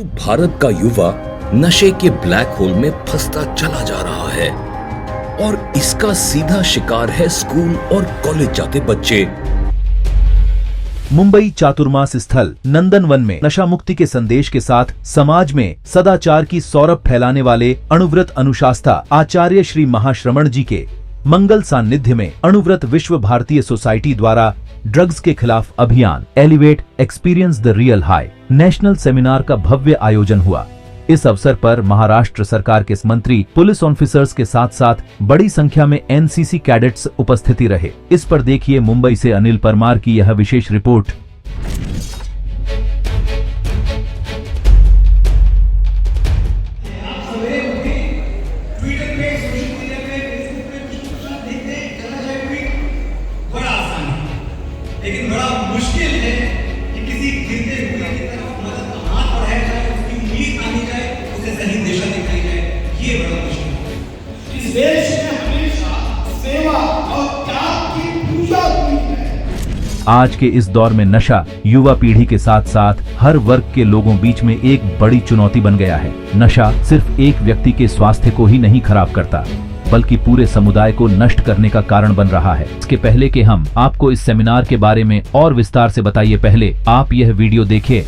परंतु भारत का युवा नशे के ब्लैक होल में फंसता चला जा रहा है और इसका सीधा शिकार है स्कूल और कॉलेज जाते बच्चे। मुंबई चातुर्मास स्थल नंदनवन में नशा मुक्ति के संदेश के साथ समाज में सदाचार की सौरभ फैलाने वाले अणुव्रत अनुशास्ता आचार्य श्री महाश्रमण जी के मंगल सानिध्य में अणुव्रत विश्व भारतीय सोसाइटी द्वारा ड्रग्स के खिलाफ अभियान elevate experience the real high national seminar का भव्य आयोजन हुआ। इस अवसर पर महाराष्ट्र सरकार के मंत्री, पुलिस ऑफिसर्स के साथ साथ बड़ी संख्या में एनसीसी कैडेट्स उपस्थिति रहे। इस पर देखिए मुंबई से अनिल परमार की यह विशेष रिपोर्ट। लेकिन बड़ा मुश्किल है कि किसी गिरते हुए की तरफ मदद का हाथ बढ़ाया जाए, उसकी उम्मीद मानी जाए, उसे सही दिशा दिखाई जाए, ये बड़ा मुश्किल है। इस देश में हमेशा सेवा और त्याग की पूजा हुई है। आज के इस दौर में नशा युवा पीढ़ी के साथ साथ हर वर्ग के लोगों बीच में एक बड़ी चुनौती बन गया है। नशा सिर्फ एक व्यक्ति के स्वास्थ्य को ही नहीं खराब करता, बल्कि पूरे समुदाय को नष्ट करने का कारण बन रहा है। इसके पहले कि हम आपको इस सेमिनार के बारे में और विस्तार से बताइए, पहले आप यह वीडियो देखिए।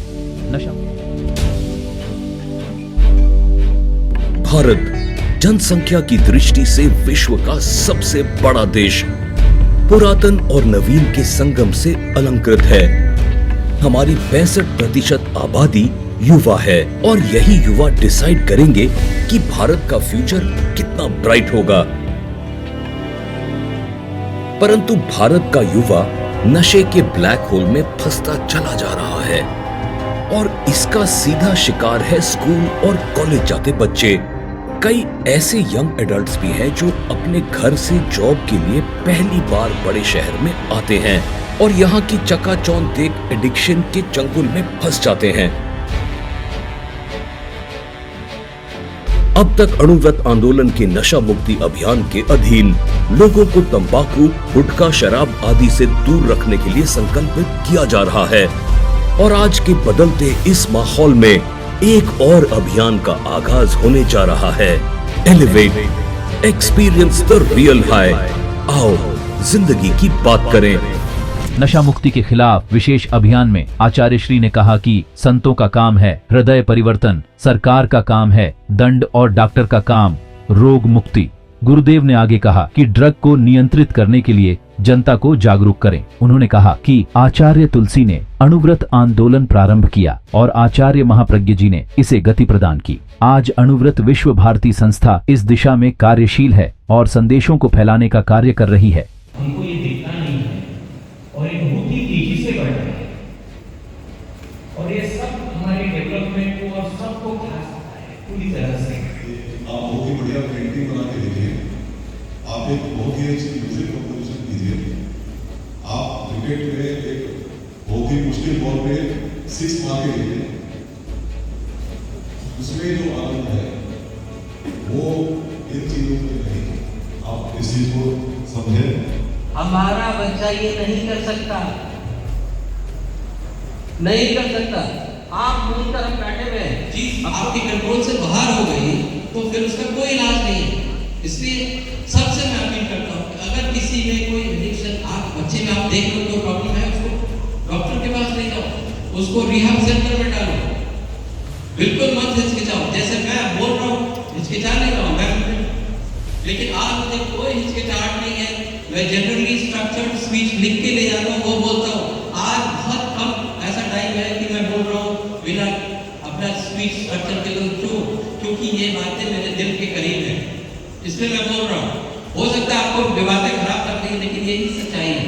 भारत जनसंख्या की दृष्टि से विश्व का सबसे बड़ा देश, पुरातन और नवीन के संगम से अलंकृत है। हमारी 65% आबादी युवा है और यही युवा डिसाइड करेंगे कि भारत का फ्यूचर कितना ब्राइट होगा। परंतु भारत का युवा नशे के ब्लैक होल में फंसता चला जा रहा है और इसका सीधा शिकार है स्कूल और कॉलेज जाते बच्चे। कई ऐसे यंग एडल्ट्स भी हैं जो अपने घर से जॉब के लिए पहली बार बड़े शहर में आते हैं और यहाँ की चकाचौंध देख एडिक्शन के चंगुल में फंस जाते हैं। अब तक अणुव्रत आंदोलन के नशा मुक्ति अभियान के अधीन लोगों को तंबाकू, गुटखा, शराब आदि से दूर रखने के लिए संकल्पित किया जा रहा है और आज के बदलते इस माहौल में एक और अभियान का आगाज होने जा रहा है। Elevate experience the real high. आओ जिंदगी की बात करें। नशा मुक्ति के खिलाफ विशेष अभियान में आचार्य श्री ने कहा कि संतों का काम है हृदय परिवर्तन, सरकार का काम है दंड और डॉक्टर का काम रोग मुक्ति। गुरुदेव ने आगे कहा कि ड्रग को नियंत्रित करने के लिए जनता को जागरूक करें। उन्होंने कहा कि आचार्य तुलसी ने अणुव्रत आंदोलन प्रारंभ किया और आचार्य महाप्रज्ञ जी ने इसे गति प्रदान की। आज अणुव्रत विश्व भारती संस्था इस दिशा में कार्यशील है और संदेशों को फैलाने का कार्य कर रही है। हमको ये दिखता नहीं है और ये बहुत ही तेजी से बढ़ रहा है और ये सब हमारे डेवलपमेंट को और सबको खा सकता है पूरी तरह से। आप बहुत ही बढ़िया पेंटिंग बना के देखिए, आप एक बहुत ही अच्छी म्यूजिक कंपोजिशन कीजिए, आप क्रिकेट में एक बहुत ही मुश्किल बॉल पे 6 मार के देखिए, उसमें जो आनंद है वो इन चीजों में नहीं। आप इस चीज को समझें। हमारा बच्चा ये नहीं कर सकता, नहीं कर सकता। आप मुंह तरफ बैठे हुए हैं, चीज आपके कंट्रोल से बाहर हो गई तो फिर उसका कोई इलाज नहीं है। इसलिए सबसे मैं अपील करता हूँ कि अगर किसी में कोई एडिक्शन आप बच्चे में आप देख लो कोई प्रॉब्लम है, उसको डॉक्टर के पास ले जाओ, उसको रिहैब सेंटर में डालो। बिल्कुल मत हिचकिचाओ, जैसे मैं बोल रहा हूँ हिचकिचा नहीं रहा हूँ मैं, लेकिन आज मुझे कोई हिचकिचाहट नहीं है। मैं जनरली स्ट्रक्चर्ड स्पीच लिख के ले जाता हूँ, वो बोलता हूँ। आज बहुत कम ऐसा टाइम है कि मैं बोल रहा हूँ बिना अपना स्पीच स्ट्रक्चर के लोग, क्योंकि ये बातें मेरे दिल के करीब है, इसलिए मैं बोल रहा हूँ। हो सकता है आपको बातें खराब लगती है, लेकिन यही सच्चाई है।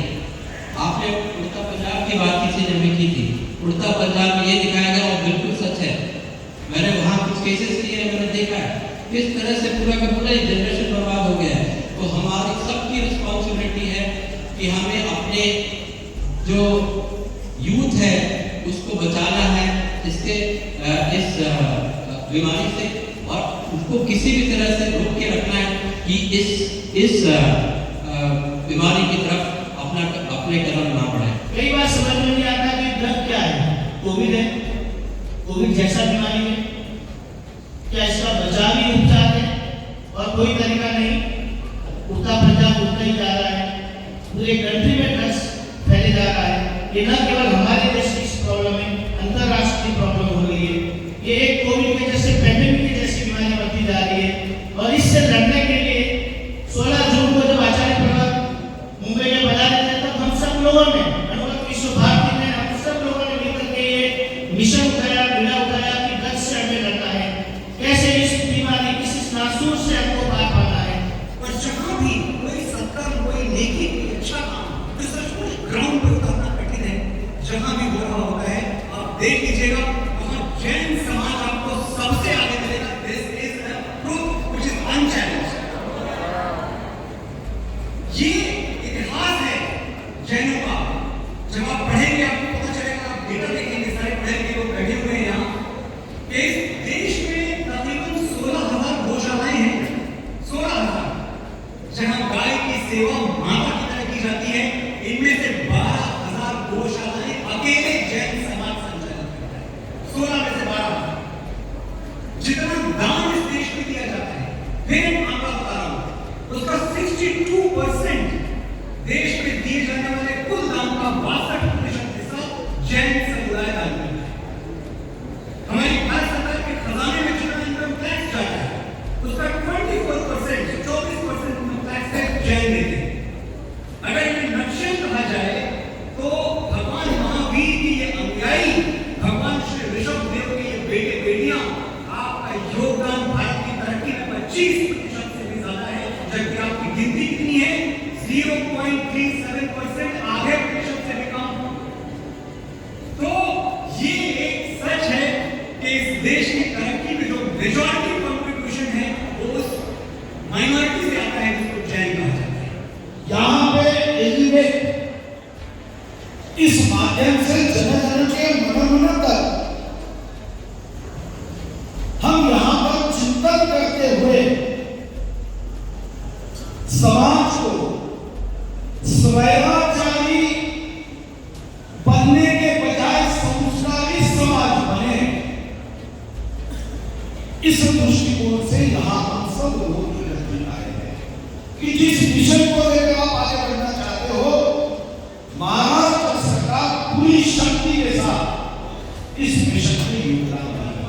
आपने उड़ता पंजाब की बात किसी ने भी की थी, उड़ता पंजाब में ये दिखाया गया और बिल्कुल सच है। मैंने वहाँ कुछ केसेस लिए हैं, मैंने देखा है किस तरह से पूरा का पूरा जनरेशन बर्बाद हो गया है। तो हमारी सबकी रिस्पॉन्सिबिलिटी है कि हमें अपने जो यूथ है उसको बचाना है इसके इस बीमारी से, और उसको किसी भी तरह से रोक के रखना है कि इस बीमारी की तरफ अपने कदम ना बढ़ाए। कई बार समझ में नहीं आता कि ड्रग क्या है। कोविड है, कोविड जैसा बीमारी है? क्या इसका बचावी उपचार है और कोई तरीका नहीं? उठता पंजाब उठता ही जा रहा है, पूरे कंट्री में ड्रग्स फैले जा रहा है। ये न केवल हमारे देश की प्रॉब्लम है, अंतरराष्ट्रीय प्रॉब्लम हो गई है। ये एक कोविड के जैसे पैंडेमिक की जैसी बीमारी बढ़ती जा रही है और इससे लड़ने के लिए 16 जून को जब आचार्य प्रभात मुंबई में बजा रहे थे तब हम सब लोगों ने अनुगत विश्व भारती में हम सब लोगों ने मिलकर के ये मिशन उठाया, बीड़ा उठाया कि ड्रग्स से हमें लड़ना है, कैसे इस बीमारी इस नासूर से हमको पार पाना है। और जहाँ भी कोई सत्कर्म, कोई नेकी, कोई अच्छा काम जो सचमुच ग्राउंड पर उतारना कठिन है, जहाँ भी हो रहा होता है आप देख लीजिएगा वहाँ जैन समाज आपको सबसे आगे मिलेगा। This is the truth which is unchallenged. ये इतिहास है जैनों का। जब आप पढ़ेंगे आपको पता चलेगा, आप डेटा देखेंगे, सारे पढ़ेंगे लोग बैठे हुए हैं यहाँ। इस देश में तकरीबन 16,000 गौशालाएं हैं, 16,000, जहाँ गाय की सेवा माता की तरह की जाती है। इनमें से 12,000 गौशालाएं अकेले जैन समाज संचालित करता है। 16 में से 12,000। जितना दान इस देश में दिया जाता है, फिर आंकड़ा बता रहा हूं, उसका 62% देश में दिए जाने वाले कुल दान का 62% हिस्सा जैन समुदाय दान करता है। हमारी भारत सरकार के खजाने में जितना इनकम टैक्स जाता है उसका 24% इनकम टैक्स है जैन देते हैं। अगर इन्हें नक्शे कहा जाए तो भगवान महावीर की ये अनुयायी, भगवान श्री ऋषभ देव के ये बेटे बेटियां, आपका योगदान भारत की तरक्की में 25% से भी ज्यादा है, जबकि आपकी गिनती कितनी है? 0.37%, आधे प्रतिशत से भी कम। तो ये एक सच है कि इस देश की तरक्की में जो मेजॉरिटी कंट्रीब्यूशन है वो उस माइनॉरिटी से आता है जिसको जैन कहा जाता है। यहाँ पे इस माध्यम से जन के मनोमन तक हम यहाँ पर चिंतन करते हुए समाज को स्वैराचारी बनने के बजाय संस्कारी समाज बने, इस दृष्टिकोण से यहाँ हम सब लोग आए हैं कि जिस मिशन को लेकर आप आगे बढ़ना चाहते हो, महाराष्ट्र सरकार पूरी शक्ति के साथ इस मिशन में योगदान देगी।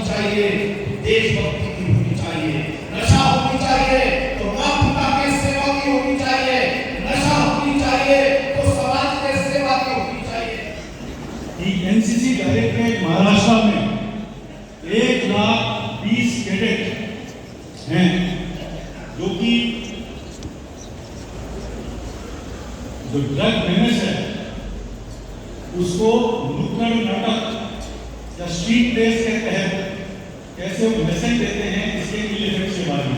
चाहिए देशभक्ति की होनी चाहिए, नशा होनी चाहिए तो माँ पिता के सेवा की होनी चाहिए, नशा होनी चाहिए तो समाज के सेवा की होनी चाहिए। एनसीसी डायरेक्टरेट महाराष्ट्र में 1,20,000 कैडेट हैं जो कि जो ड्रग मेनेस है उसको नुक्कड़ नाटक या स्ट्रीट प्लेस के तहत कैसे वो मैसेज देते हैं, इसके इफेक्ट्स के बारे में।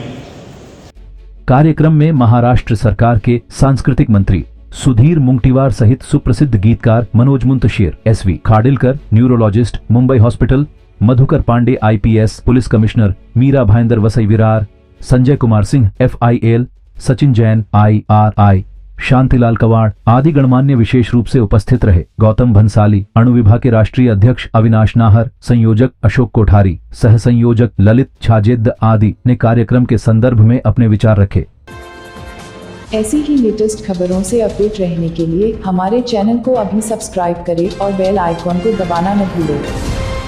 कार्यक्रम में महाराष्ट्र सरकार के सांस्कृतिक मंत्री सुधीर मुंगटीवार सहित सुप्रसिद्ध गीतकार Manoj Muntashir, SV Khadilkar, neurologist, Mumbai hospital, Madhukar Pandey IPS, police commissioner, Mira Bhayandar Vasai Virar, Sanjay Kumar Singh FIL, Sachin Jain IRI, Shantilal Kawad आदि गणमान्य विशेष रूप से उपस्थित रहे। गौतम भंसाली, अणु विभाग के राष्ट्रीय अध्यक्ष अविनाश नाहर, संयोजक अशोक कोठारी, सह संयोजक ललित छाजेद आदि ने कार्यक्रम के संदर्भ में अपने विचार रखे। ऐसी ही लेटेस्ट खबरों से अपडेट रहने के लिए हमारे चैनल को अभी सब्सक्राइब करें और बेल आइकॉन को दबाना न भूलें।